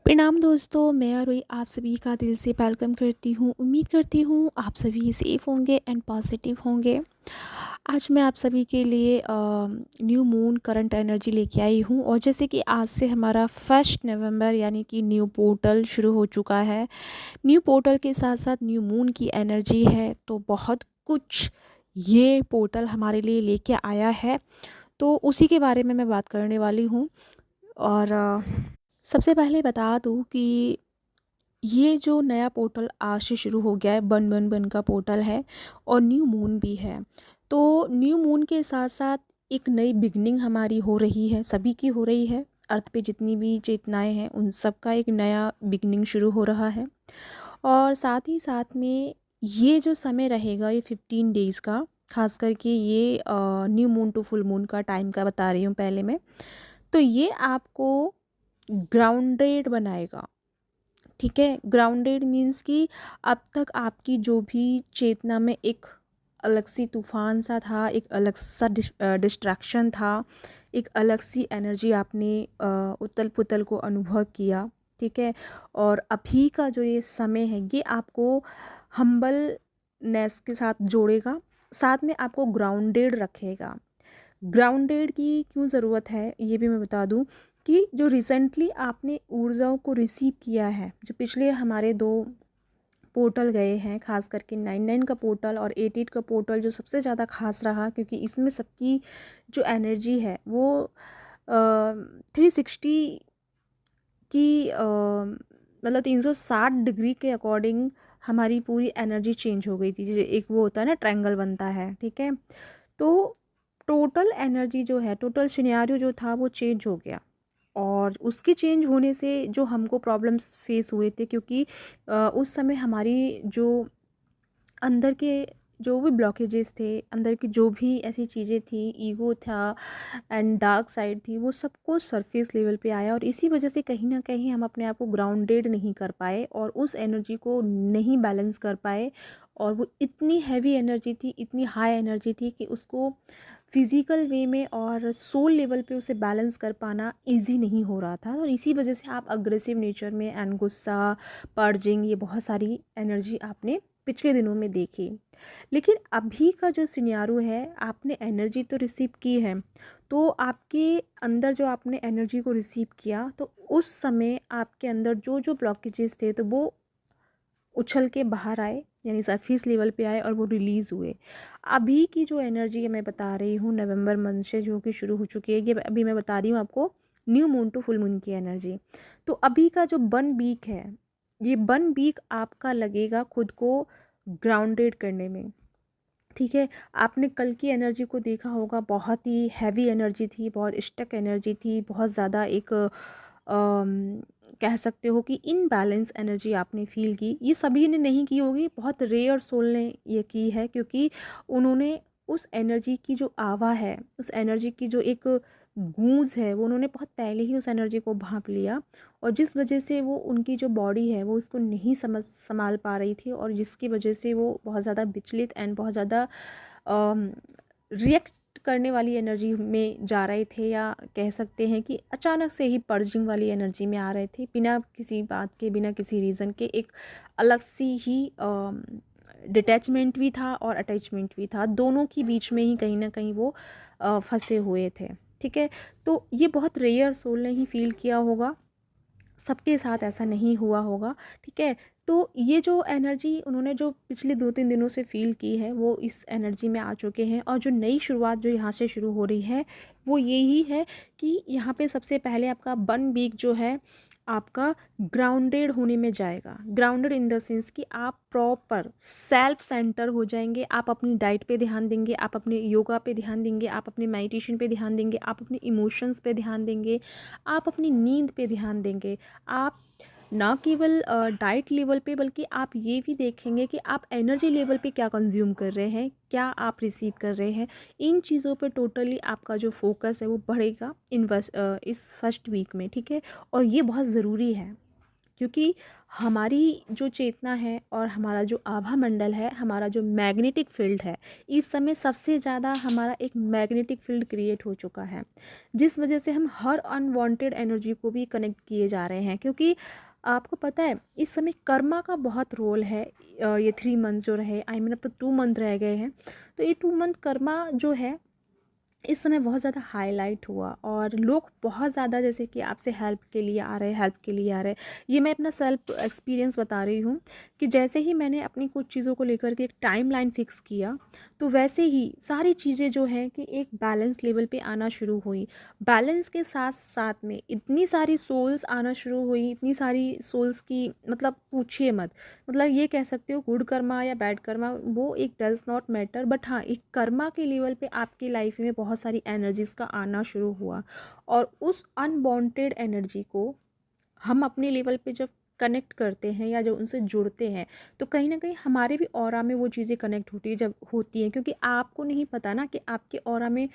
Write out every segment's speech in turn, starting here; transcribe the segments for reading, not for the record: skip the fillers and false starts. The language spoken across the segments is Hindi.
प्रणाम दोस्तों, मैं अरुई आप सभी का दिल से वेलकम करती हूँ। उम्मीद करती हूँ आप सभी सेफ होंगे एंड पॉजिटिव होंगे। आज मैं आप सभी के लिए न्यू मून करंट एनर्जी लेके आई हूँ और जैसे कि आज से हमारा 1 नवंबर यानी कि न्यू पोर्टल शुरू हो चुका है। न्यू पोर्टल के साथ साथ न्यू मून की एनर्जी है, तो बहुत कुछ ये पोर्टल हमारे लिए लेके आया है। तो उसी के बारे में मैं बात करने वाली हूँ। और सबसे पहले बता दूँ कि ये जो नया पोर्टल आज से शुरू हो गया है, बन बन बन का पोर्टल है और न्यू मून भी है। तो न्यू मून के साथ साथ एक नई बिगनिंग हमारी हो रही है, सभी की हो रही है। अर्थ पे जितनी भी चेतनाएं हैं उन सब का एक नया बिगनिंग शुरू हो रहा है। और साथ ही साथ में ये जो समय रहेगा, ये 15 डेज़ का, खास करके ये new moon to full moon का टाइम का बता रही हूँ पहले मैं। तो ये आपको ग्राउंडेड बनाएगा। ठीक है, ग्राउंडेड मीन्स कि अब तक आपकी जो भी चेतना में एक अलग सी तूफान सा था, एक अलग सा डिस्ट्रैक्शन था, एक अलग सी एनर्जी आपने उतल पुतल को अनुभव किया। ठीक है, और अभी का जो ये समय है ये आपको हम्बलनेस के साथ जोड़ेगा, साथ में आपको ग्राउंडेड रखेगा। ग्राउंडेड की क्यों ज़रूरत है ये भी मैं बता दूं कि जो रिसेंटली आपने ऊर्जाओं को रिसीव किया है, जो पिछले हमारे दो पोर्टल गए हैं, खास करके 99 का पोर्टल और 88 का पोर्टल जो सबसे ज़्यादा खास रहा, क्योंकि इसमें सबकी जो एनर्जी है वो 360 की मतलब 360 डिग्री के अकॉर्डिंग हमारी एनर्जी एनर्जी चेंज हो गई थी। जो एक वो होता है ना, ट्रायंगल बनता है, ठीक है। तो टोटल एनर्जी जो है, टोटल सिनेरियो जो था वो चेंज हो गया। और उसके चेंज होने से जो हमको प्रॉब्लम्स फेस हुए थे, क्योंकि उस समय हमारी जो अंदर के जो भी ब्लॉकेजेस थे, अंदर की जो भी ऐसी चीज़ें थी, ईगो था एंड डार्क साइड थी, वो सब कुछ सरफेस लेवल पे आया। और इसी वजह से कहीं ना कहीं हम अपने आप को ग्राउंडेड नहीं कर पाए और उस एनर्जी को नहीं बैलेंस कर पाए। और वो इतनी हैवी एनर्जी थी, इतनी हाई एनर्जी थी कि उसको फिज़िकल वे में और सोल लेवल पे उसे बैलेंस कर पाना इजी नहीं हो रहा था। और इसी वजह से आप अग्रेसिव नेचर में एंड गुस्सा, पर्जिंग, ये बहुत सारी एनर्जी आपने पिछले दिनों में देखी। लेकिन अभी का जो सिनेरियो है, आपने एनर्जी तो रिसीव की है, तो आपके अंदर जो आपने एनर्जी को रिसीव किया, तो उस समय आपके अंदर जो जो ब्लॉकेजेस थे तो वो उछल के बाहर आए, यानी सरफेस लेवल पे आए और वो रिलीज़ हुए। अभी की जो एनर्जी मैं बता रही हूँ, नवंबर मंथ से जो कि शुरू हो चुकी है, ये अभी मैं बता रही हूँ आपको new moon to full moon की एनर्जी। तो अभी का जो वन वीक है, ये वन वीक आपका लगेगा खुद को ग्राउंडेड करने में। ठीक है, आपने कल की एनर्जी को देखा होगा, बहुत ही हैवी एनर्जी थी, बहुत स्टक एनर्जी थी, बहुत ज़्यादा एक कह सकते हो कि इनबैलेंस एनर्जी आपने फील की। ये सभी ने नहीं की होगी, बहुत रेयर सोल ने ये की है, क्योंकि उन्होंने उस एनर्जी की जो आवा है, उस एनर्जी की जो एक गूंज है, वो उन्होंने बहुत पहले ही उस एनर्जी को भांप लिया। और जिस वजह से वो उनकी जो बॉडी है वो उसको नहीं संभाल पा रही थी, और जिसकी वजह से वो बहुत ज़्यादा विचलित एंड बहुत ज़्यादा रिएक्ट करने वाली एनर्जी में जा रहे थे, या कह सकते हैं कि अचानक से ही पर्जिंग वाली एनर्जी में आ रहे थे, बिना किसी बात के, बिना किसी रीज़न के। एक अलग सी ही डिटैचमेंट भी था और अटैचमेंट भी था, दोनों की बीच में ही कहीं ना कहीं वो फंसे हुए थे। ठीक है, तो ये बहुत रेयर सोल ने ही फील किया होगा, सबके साथ ऐसा नहीं हुआ होगा। ठीक है, तो ये जो एनर्जी उन्होंने जो पिछले 2-3 दिनों से फील की है, वो इस एनर्जी में आ चुके हैं। और जो नई शुरुआत जो यहाँ से शुरू हो रही है वो यही है कि यहाँ पे सबसे पहले आपका वन वीक जो है आपका ग्राउंडेड होने में जाएगा। ग्राउंडेड इन द सेंस कि आप प्रॉपर सेल्फ सेंटर हो जाएंगे, आप अपनी डाइट पे ध्यान देंगे, आप अपने योगा पे ध्यान देंगे, आप अपने मेडिटेशन पे ध्यान देंगे, आप अपने इमोशंस पे ध्यान देंगे, आप अपनी नींद पे ध्यान देंगे। आप ना केवल डाइट लेवल पे, बल्कि आप ये भी देखेंगे कि आप एनर्जी लेवल पे क्या कंज्यूम कर रहे हैं, क्या आप रिसीव कर रहे हैं। इन चीज़ों पे टोटली आपका जो फोकस है वो बढ़ेगा इस फर्स्ट वीक में। ठीक है, और ये बहुत ज़रूरी है, क्योंकि हमारी जो चेतना है और हमारा जो आभा मंडल है, हमारा जो मैग्नेटिक फील्ड है, इस समय सबसे ज़्यादा हमारा एक मैग्नेटिक फील्ड क्रिएट हो चुका है, जिस वजह से हम हर अनवांटेड एनर्जी को भी कनेक्ट किए जा रहे हैं। क्योंकि आपको पता है इस समय कर्मा का बहुत रोल है। ये 3 मंथ जो रहे, आई मीन अब तो 2 मंथ रह गए हैं, तो ये 2 मंथ कर्मा जो है इस समय बहुत ज़्यादा हाईलाइट हुआ, और लोग बहुत ज़्यादा जैसे कि आपसे हेल्प के लिए आ रहे हैं, हेल्प के लिए आ रहे हैं। ये मैं अपना सेल्फ एक्सपीरियंस बता रही हूँ कि जैसे ही मैंने अपनी कुछ चीज़ों को लेकर के एक टाइमलाइन फिक्स किया, तो वैसे ही सारी चीज़ें जो हैं कि एक बैलेंस लेवल पे आना शुरू हुई। बैलेंस के साथ साथ में इतनी सारी सोल्स आना शुरू हुई, इतनी सारी सोल्स की मतलब पूछिए मत। मतलब ये कह सकते हो गुड कर्मा या बैड कर्मा, वो एक डज नॉट मैटर, बट हाँ एक कर्मा के लेवल पे आपकी लाइफ में बहुत सारी एनर्जीज का आना शुरू हुआ, और उस अनवांटेड एनर्जी को हम अपने लेवल पे जब कनेक्ट करते हैं या जो उनसे जुड़ते हैं, तो कहीं ना कहीं हमारे भी ऑरा में वो चीज़ें कनेक्ट होती है, जब होती हैं, क्योंकि आपको नहीं पता ना कि आपके ऑरा में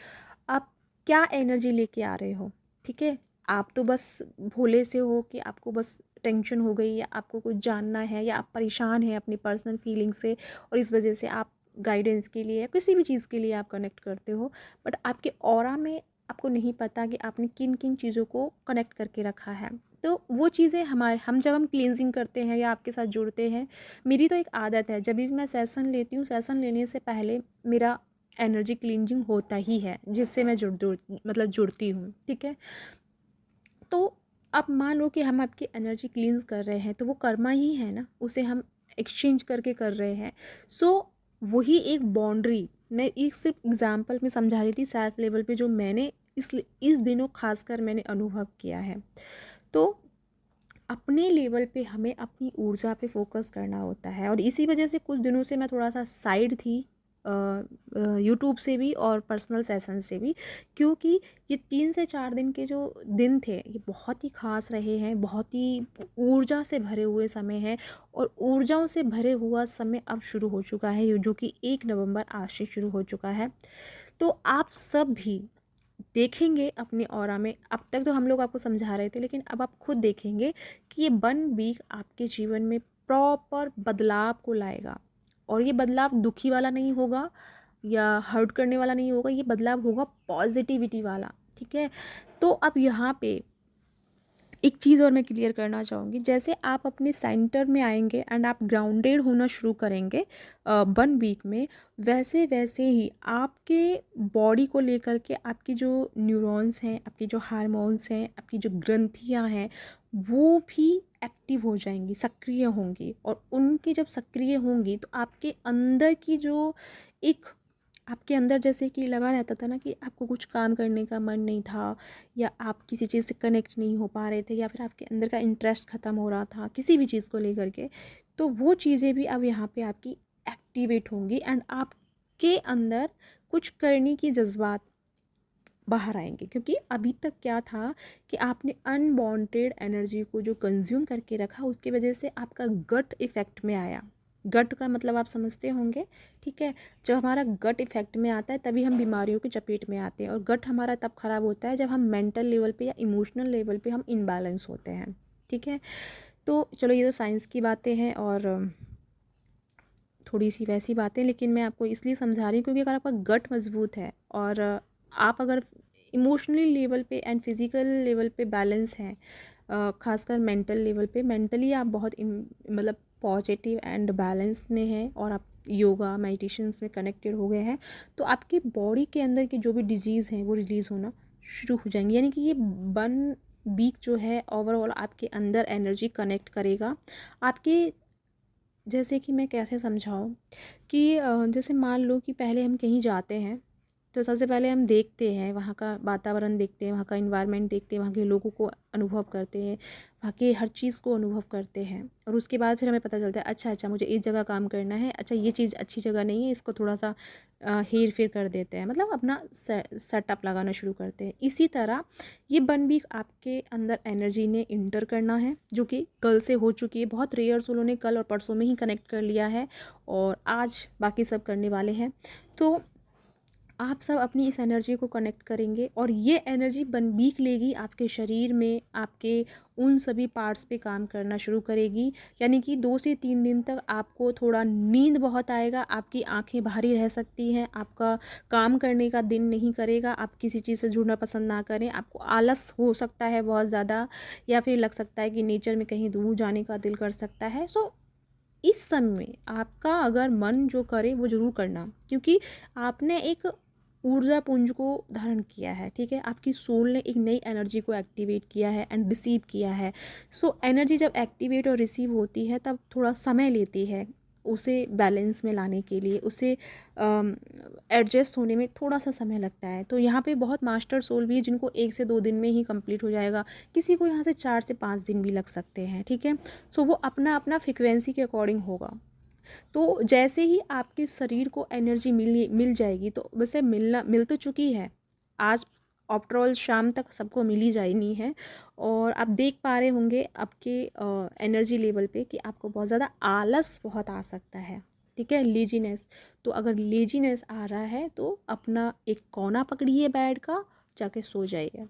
आप क्या एनर्जी लेके आ रहे हो। ठीक है, आप तो बस भोले से हो कि आपको बस टेंशन हो गई, या आपको कुछ जानना है, या आप परेशान हैं अपनी पर्सनल फीलिंग से, और इस वजह से आप गाइडेंस के लिए या किसी भी चीज़ के लिए आप कनेक्ट करते हो। बट आपके ऑरा में आपको नहीं पता कि आपने किन किन चीज़ों को कनेक्ट करके रखा है। तो वो चीज़ें हम जब हम क्लींजिंग करते हैं या आपके साथ जुड़ते हैं, मेरी तो एक आदत है, जब भी मैं सेशन लेती हूँ, सेशन लेने से पहले मेरा एनर्जी क्लींजिंग होता ही है, जिससे मैं जुड़ती हूँ। ठीक है, तो अब मान लो कि हम आपकी एनर्जी क्लींस कर रहे हैं, तो वो कर्मा ही है ना, उसे हम एक्सचेंज करके कर रहे हैं। सो वही एक बाउंड्री, मैं एक सिर्फ एग्जांपल में समझा रही थी सेल्फ लेवल पे, जो मैंने इस दिनों खासकर मैंने अनुभव किया है। तो अपने लेवल पे हमें अपनी ऊर्जा पे फोकस करना होता है, और इसी वजह से कुछ दिनों से मैं थोड़ा सा साइड थी यूट्यूब से भी और पर्सनल सेशन से भी, क्योंकि ये 3 से 4 दिन के जो दिन थे ये बहुत ही ख़ास रहे हैं, बहुत ही ऊर्जा से भरे हुए समय है, और ऊर्जाओं से भरे हुआ समय अब शुरू हो चुका है, जो कि 1 नवंबर आज से शुरू हो चुका है। तो आप सब भी देखेंगे अपने ऑरा में, अब तक तो हम लोग आपको समझा रहे थे, लेकिन अब आप खुद देखेंगे कि ये 1 वीक आपके जीवन में प्रॉपर बदलाव को लाएगा, और ये बदलाव दुखी वाला नहीं होगा या हर्ट करने वाला नहीं होगा, ये बदलाव होगा पॉजिटिविटी वाला। ठीक है, तो अब यहाँ पे एक चीज़ और मैं क्लियर करना चाहूँगी, जैसे आप अपने सेंटर में आएंगे एंड आप ग्राउंडेड होना शुरू करेंगे 1 वीक में, वैसे वैसे ही आपके बॉडी को लेकर के आपकी जो न्यूरॉन्स हैं, आपकी जो हार्मोन्स हैं, आपकी जो ग्रंथियाँ हैं, वो भी एक्टिव हो जाएंगी, सक्रिय होंगी, और उनकी जब सक्रिय होंगी तो आपके अंदर की जो एक आपके अंदर जैसे कि लगा रहता था ना कि आपको कुछ काम करने का मन नहीं था, या आप किसी चीज़ से कनेक्ट नहीं हो पा रहे थे, या फिर आपके अंदर का इंटरेस्ट ख़त्म हो रहा था किसी भी चीज़ को लेकर के, तो वो चीज़ें भी अब यहाँ पे आपकी एक्टिवेट होंगी, एंड आपके अंदर कुछ करने की जज्बात बाहर आएंगे। क्योंकि अभी तक क्या था कि आपने अनवांटेड एनर्जी को जो कंज्यूम करके रखा, उसकी वजह से आपका गट इफ़ेक्ट में आया। गट का मतलब आप समझते होंगे। ठीक है, जब हमारा गट इफेक्ट में आता है तभी हम बीमारियों की चपेट में आते हैं, और गट हमारा तब ख़राब होता है जब हम मेंटल लेवल पे या इमोशनल लेवल पे हम इनबैलेंस होते हैं। ठीक है, तो चलो ये तो साइंस की बातें हैं और थोड़ी सी वैसी बातें, लेकिन मैं आपको इसलिए समझा रही हूँ क्योंकि अगर आपका गट मजबूत है, और आप अगर इमोशनली लेवल पे एंड फिज़िकल लेवल पे बैलेंस हैं, खासकर मेंटल लेवल पे, मेंटली आप बहुत मतलब पॉजिटिव एंड बैलेंस में हैं, और आप योगा मेडिटेशंस में कनेक्टेड हो गए हैं, तो आपकी बॉडी के अंदर की जो भी डिजीज़ हैं वो रिलीज़ होना शुरू हो जाएंगी। यानी कि ये 1 वीक जो है ओवरऑल आपके अंदर एनर्जी कनेक्ट करेगा आपके। जैसे कि मैं कैसे समझाऊँ कि जैसे मान लो कि पहले हम कहीं जाते हैं, तो सबसे पहले हम देखते हैं वहाँ का वातावरण, देखते हैं वहाँ का इन्वायरमेंट, देखते हैं वहाँ के लोगों को अनुभव करते हैं, वहाँ के हर चीज़ को अनुभव करते हैं, और उसके बाद फिर हमें पता चलता है अच्छा अच्छा मुझे इस जगह काम करना है, अच्छा ये चीज़ अच्छी जगह नहीं है, इसको थोड़ा सा हेर फेर कर देते हैं, मतलब अपना सेटअप लगाना शुरू करते हैं। इसी तरह ये 1 वीक आपके अंदर एनर्जी ने इंटर करना है, जो कि कल से हो चुकी है। बहुत रेयर सोलों ने कल और परसों में ही कनेक्ट कर लिया है, और आज बाकी सब करने वाले हैं। तो आप सब अपनी इस एनर्जी को कनेक्ट करेंगे और ये एनर्जी बन बीक लेगी आपके शरीर में, आपके उन सभी पार्ट्स पे काम करना शुरू करेगी। यानी कि 2 से 3 दिन तक आपको थोड़ा नींद बहुत आएगा, आपकी आंखें भारी रह सकती हैं, आपका काम करने का दिन नहीं करेगा, आप किसी चीज़ से जुड़ना पसंद ना करें, आपको आलस हो सकता है बहुत ज़्यादा, या फिर लग सकता है कि नेचर में कहीं दूर जाने का दिल कर सकता है। सो इस समय आपका अगर मन जो करे वो ज़रूर करना, क्योंकि आपने एक ऊर्जा पुंज को धारण किया है, ठीक है, आपकी सोल ने एक नई एनर्जी को एक्टिवेट किया है एंड रिसीव किया है। सो एनर्जी जब एक्टिवेट और रिसीव होती है तब थोड़ा समय लेती है उसे बैलेंस में लाने के लिए, उसे एडजस्ट होने में थोड़ा सा समय लगता है। तो यहाँ पे बहुत मास्टर सोल भी है जिनको 1 से 2 दिन में ही कंप्लीट हो जाएगा, किसी को यहाँ से 4 से 5 दिन भी लग सकते हैं, ठीक है। सो वो अपना अपना फ्रिक्वेंसी के अकॉर्डिंग होगा। तो जैसे ही आपके शरीर को एनर्जी मिल जाएगी, तो वैसे मिल तो चुकी है आज, आफ्टर ऑल शाम तक सबको मिल ही जानी है। और आप देख पा रहे होंगे आपके एनर्जी लेवल पे कि आपको बहुत ज़्यादा आलस बहुत आ सकता है, ठीक है, लेजीनेस। तो अगर लेजीनेस आ रहा है तो अपना एक कोना पकड़िए बेड का, जाके सो जाइए।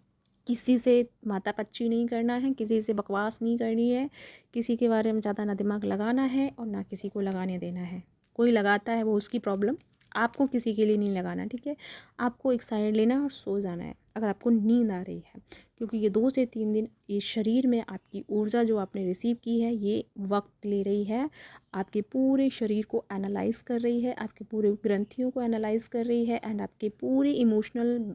किसी से माथा पच्ची नहीं करना है, किसी से बकवास नहीं करनी है, किसी के बारे में ज़्यादा ना दिमाग लगाना है और ना किसी को लगाने देना है। कोई लगाता है वो उसकी प्रॉब्लम, आपको किसी के लिए नहीं लगाना, ठीक है। आपको एक साइड लेना है और सो जाना है अगर आपको नींद आ रही है, क्योंकि ये 2 से 3 दिन ये शरीर में आपकी ऊर्जा जो आपने रिसीव की है ये वक्त ले रही है, आपके पूरे शरीर को एनालाइज कर रही है, आपके पूरे ग्रंथियों को एनालाइज कर रही है एंड आपके पूरे emotional,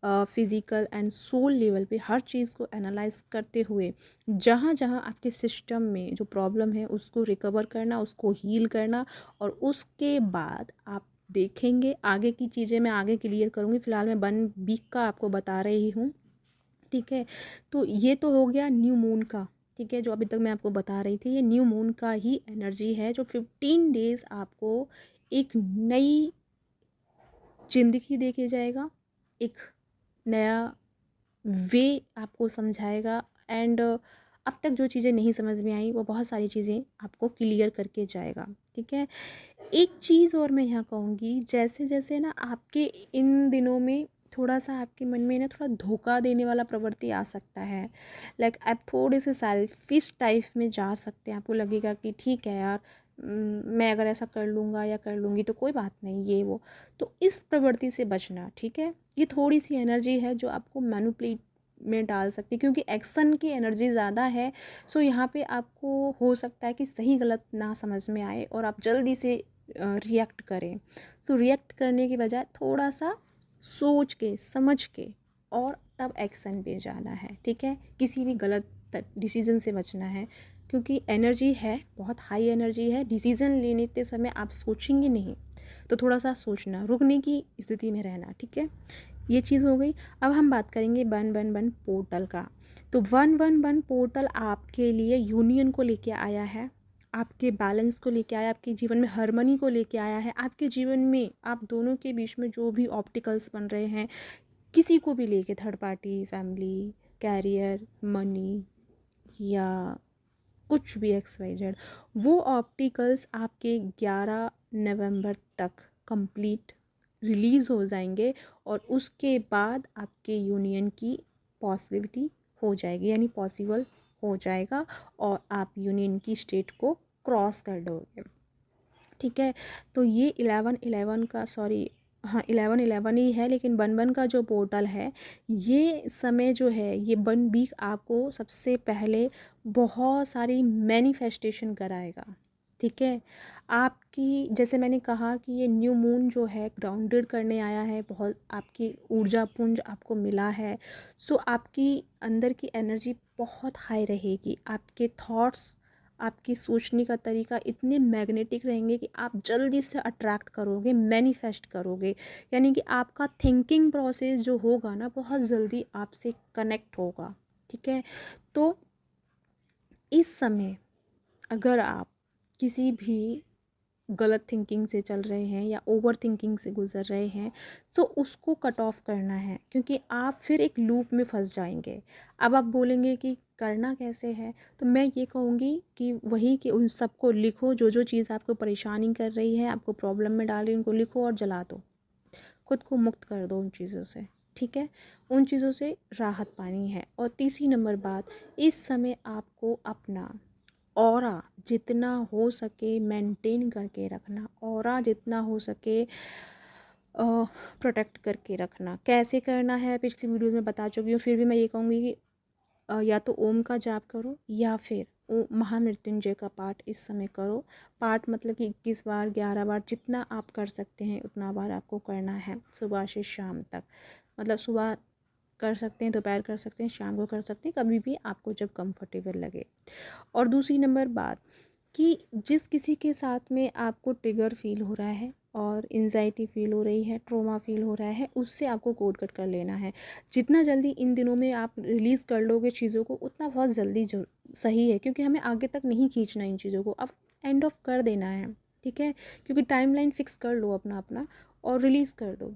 physical and soul level पे हर चीज़ को एनालाइज करते हुए जहाँ जहाँ आपके सिस्टम में जो प्रॉब्लम है उसको रिकवर करना, उसको हील करना। और उसके बाद आप देखेंगे आगे की चीज़ें मैं आगे क्लियर करूँगी, फ़िलहाल मैं 1 वीक का आपको बता रही हूँ, ठीक है। तो ये तो हो गया न्यू मून का, ठीक है, जो अभी तक मैं आपको बता रही थी, ये न्यू मून का ही एनर्जी है जो 15 डेज़ आपको एक नई ज़िंदगी दे के जाएगा, एक नया वे आपको समझाएगा एंड अब तक जो चीज़ें नहीं समझ में आई वो बहुत सारी चीज़ें आपको क्लियर करके जाएगा, ठीक है। एक चीज़ और मैं यहाँ कहूँगी, जैसे जैसे ना आपके इन दिनों में थोड़ा सा आपके मन में ना थोड़ा धोखा देने वाला प्रवृत्ति आ सकता है, लाइक आप थोड़े से सेल्फिश टाइप में जा सकते हैं, आपको लगेगा कि ठीक है यार, मैं अगर ऐसा कर लूँगा या कर लूँगी तो कोई बात नहीं ये वो। तो इस प्रवृत्ति से बचना, ठीक है। ये थोड़ी सी एनर्जी है जो आपको मैनिपुलेट में डाल सकती है, क्योंकि एक्शन की एनर्जी ज़्यादा है। सो यहाँ पे आपको हो सकता है कि सही गलत ना समझ में आए और आप जल्दी से रिएक्ट करें। सो रिएक्ट करने की बजाय थोड़ा सा सोच के समझ के और तब एक्शन पे जाना है, ठीक है। किसी भी गलत डिसीज़न से बचना है, क्योंकि एनर्जी है, बहुत हाई एनर्जी है। डिसीज़न लेने के समय आप सोचेंगे नहीं, तो थोड़ा सा सोचना, रुकने की स्थिति में रहना, ठीक है। ये चीज़ हो गई। अब हम बात करेंगे 111 पोर्टल का। तो 111 पोर्टल आपके लिए यूनियन को लेके आया है, आपके बैलेंस को लेके आया, आपके जीवन में हार्मनी को लेके आया है, आपके जीवन में आप दोनों के बीच में जो भी ऑब्स्टिकल्स बन रहे हैं, किसी को भी लेके, third party, family, career, money या कुछ भी एक्स वाई जेड, वो ऑप्टिकल्स आपके 11 नवंबर तक कंप्लीट रिलीज़ हो जाएंगे और उसके बाद आपके यूनियन की पॉसिबिलिटी हो जाएगी, यानी पॉसिबल हो जाएगा और आप यूनियन की स्टेट को क्रॉस कर दोगे, ठीक है। तो ये 11/11 का, सॉरी हाँ 11/11 ही है, लेकिन 1/1 का जो पोर्टल है, ये समय जो है ये 1 वीक आपको सबसे पहले बहुत सारी मैनिफेस्टेशन कराएगा, ठीक है। आपकी, जैसे मैंने कहा कि ये न्यू मून जो है ग्राउंडेड करने आया है, बहुत आपकी ऊर्जा पुंज आपको मिला है। सो आपकी अंदर की एनर्जी बहुत हाई रहेगी, आपके थॉट्स, आपकी सोचने का तरीका इतने मैग्नेटिक रहेंगे कि आप जल्दी से अट्रैक्ट करोगे, मैनिफेस्ट करोगे, यानी कि आपका थिंकिंग प्रोसेस जो होगा ना बहुत जल्दी आपसे कनेक्ट होगा, ठीक है। तो इस समय अगर आप किसी भी गलत थिंकिंग से चल रहे हैं या ओवर थिंकिंग से गुजर रहे हैं, सो उसको कट ऑफ करना है, क्योंकि आप फिर एक लूप में फंस जाएंगे। अब आप बोलेंगे कि करना कैसे है, तो मैं ये कहूँगी कि वही कि उन सबको लिखो, जो जो चीज़ आपको परेशानी कर रही है, आपको प्रॉब्लम में डाल रही है, उनको लिखो और जला दो। खुद को मुक्त कर दो उन चीज़ों से, ठीक है, उन चीज़ों से राहत पानी है। और तीसरी नंबर बात, इस समय आपको अपना ऑरा जितना हो सके मेंटेन करके रखना, ऑरा जितना हो सके प्रोटेक्ट करके रखना। कैसे करना है पिछली वीडियो में बता चुकी हूँ, फिर भी मैं ये कहूँगी कि या तो ओम का जाप करो या फिर महामृत्युंजय का पाठ इस समय करो। पाठ मतलब कि 21 बार 11 बार जितना आप कर सकते हैं उतना बार आपको करना है सुबह से शाम तक। मतलब सुबह कर सकते हैं, दोपहर कर सकते हैं, शाम को कर सकते हैं, कभी भी आपको जब कंफर्टेबल लगे। और दूसरी नंबर बात कि जिस किसी के साथ में आपको ट्रिगर फील हो रहा है और एंजाइटी फील हो रही है, ट्रॉमा फील हो रहा है, उससे आपको कोड कट कर लेना है। जितना जल्दी इन दिनों में आप रिलीज़ कर लोगे चीज़ों को उतना बहुत जल्दी सही है, क्योंकि हमें आगे तक नहीं खींचना इन चीज़ों को, अब एंड ऑफ कर देना है, ठीक है। क्योंकि टाइमलाइन फिक्स कर लो अपना अपना और रिलीज़ कर दो,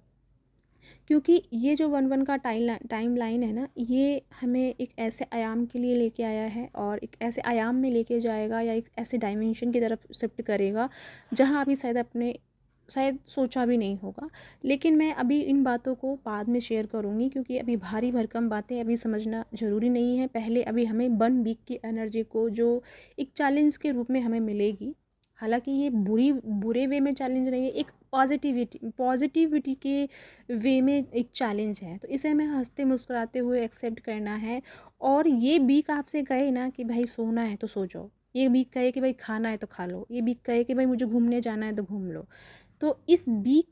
क्योंकि ये जो 1-1 का टाइम लाइन है ना, ये हमें एक ऐसे आयाम के लिए लेके आया है और एक ऐसे आयाम में लेके जाएगा या एक ऐसे डायमेंशन की तरफ शिफ्ट करेगा जहाँ अभी शायद सोचा भी नहीं होगा। लेकिन मैं अभी इन बातों को बाद में शेयर करूँगी, क्योंकि अभी भारी भरकम बातें अभी समझना ज़रूरी नहीं है। पहले अभी हमें 1 वीक की एनर्जी को जो एक चैलेंज के रूप में हमें मिलेगी, हालांकि ये बुरे वे में चैलेंज नहीं है, एक पॉजिटिविटी के वे में एक चैलेंज है, तो इसे हमें हंसते मुस्कुराते हुए एक्सेप्ट करना है। और ये वीक आपसे कहे ना कि भाई सोना है तो सो जाओ, ये वीक कहे कि भाई खाना है तो खा लो, ये वीक कहे कि भाई मुझे घूमने जाना है तो घूम लो, तो इस वीक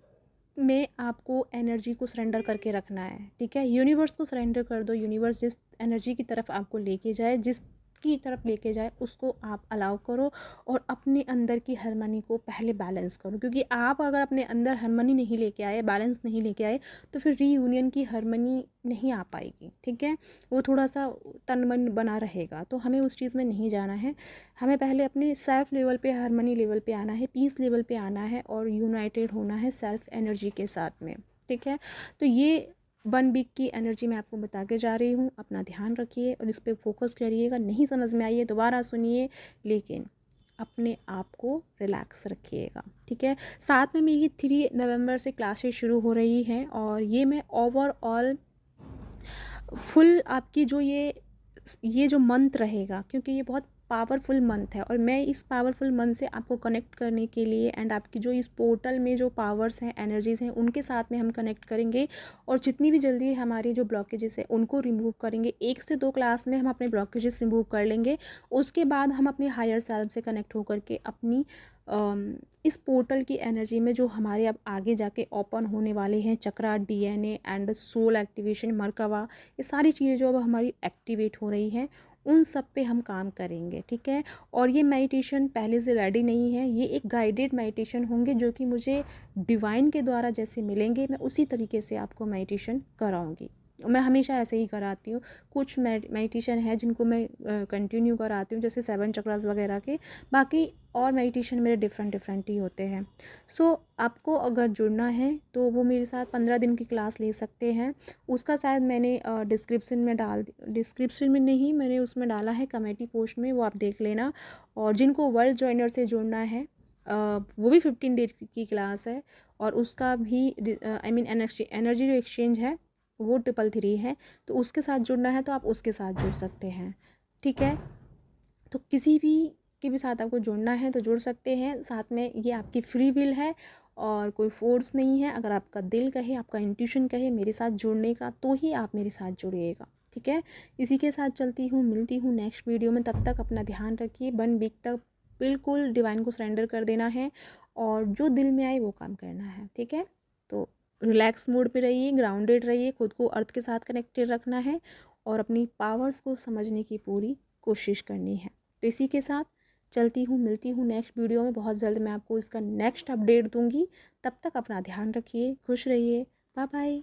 में आपको एनर्जी को सरेंडर करके रखना है, ठीक है। यूनिवर्स को सरेंडर कर दो, यूनिवर्स जिस एनर्जी की तरफ आपको लेके जाए, जिसकी तरफ लेके जाए उसको आप अलाउ करो और अपने अंदर की हार्मनी को पहले बैलेंस करो, क्योंकि आप अगर अपने अंदर हार्मनी नहीं लेके आए, बैलेंस नहीं लेके आए, तो फिर रीयूनियन की हार्मनी नहीं आ पाएगी, ठीक है। वो थोड़ा सा तन मन बना रहेगा, तो हमें उस चीज़ में नहीं जाना है। हमें पहले अपने सेल्फ लेवल पे, हार्मनी लेवल पे आना है, पीस लेवल पे आना है और यूनाइटेड होना है सेल्फ एनर्जी के साथ में, ठीक है। तो ये 1 वीक की एनर्जी मैं आपको बता के जा रही हूँ, अपना ध्यान रखिए और इस पर फोकस करिएगा। नहीं समझ में आइए दोबारा सुनिए, लेकिन अपने आप को रिलैक्स रखिएगा, ठीक है। साथ में मेरी 3 नवंबर से क्लासेस शुरू हो रही हैं और ये मैं ओवरऑल फुल आपकी जो ये जो मंथ रहेगा, क्योंकि ये बहुत पावरफुल मंथ है और मैं इस पावरफुल मंथ से आपको कनेक्ट करने के लिए एंड आपकी जो इस पोर्टल में जो पावर्स हैं, एनर्जीज़ हैं, उनके साथ में हम कनेक्ट करेंगे और जितनी भी जल्दी हमारी जो ब्लॉकेजेस है उनको रिमूव करेंगे। 1 से 2 क्लास में हम अपने ब्लॉकेजेस रिमूव कर लेंगे, उसके बाद हम अपने हायर सेल्फ से कनेक्ट होकर के अपनी इस पोर्टल की एनर्जी में जो हमारे अब आगे जाके ओपन होने वाले हैं chakra, DNA and soul activation, merkaba, ये सारी चीज़ें जो अब हमारी एक्टिवेट हो रही हैं उन सब पे हम काम करेंगे, ठीक है। और ये मेडिटेशन पहले से रेडी नहीं है, ये एक गाइडेड मेडिटेशन होंगे जो कि मुझे डिवाइन के द्वारा जैसे मिलेंगे मैं उसी तरीके से आपको मेडिटेशन कराऊंगी। मैं हमेशा ऐसे ही कराती हूँ। कुछ मेडिटेशन है जिनको मैं कंटिन्यू कराती हूँ, जैसे 7 चक्रास वगैरह के, बाकी और मेडिटेशन मेरे डिफरेंट ही होते हैं। सो आपको अगर जुड़ना है तो वो मेरे साथ 15 दिन की क्लास ले सकते हैं। उसका शायद मैंने डिस्क्रिप्शन में नहीं, मैंने उसमें डाला है कमेटी पोस्ट में, वो आप देख लेना। और जिनको वर्ल्ड जॉइनर से जुड़ना है वो भी 15 डेज की क्लास है और उसका भी आई मीन एनर्जी जो एक्सचेंज है वो 333 है, तो उसके साथ जुड़ना है तो आप उसके साथ जुड़ सकते हैं, ठीक है। तो किसी भी के भी साथ आपको जुड़ना है तो जुड़ सकते हैं। साथ में ये आपकी फ्री विल है और कोई फोर्स नहीं है। अगर आपका दिल कहे, आपका इंट्यूशन कहे मेरे साथ जुड़ने का, तो ही आप मेरे साथ जुड़िएगा, ठीक है। इसी के साथ चलती हूँ, मिलती हूँ नेक्स्ट वीडियो में। तब तक अपना ध्यान रखिए। 1 वीक तक बिल्कुल डिवाइन को सरेंडर कर देना है और जो दिल में आए वो काम करना है, ठीक है। तो रिलैक्स मोड पे रहिए, ग्राउंडेड रहिए, खुद को अर्थ के साथ कनेक्टेड रखना है और अपनी पावर्स को समझने की पूरी कोशिश करनी है। तो इसी के साथ चलती हूँ, मिलती हूँ नेक्स्ट वीडियो में। बहुत जल्द मैं आपको इसका नेक्स्ट अपडेट दूँगी। तब तक अपना ध्यान रखिए, खुश रहिए, बाय बाय।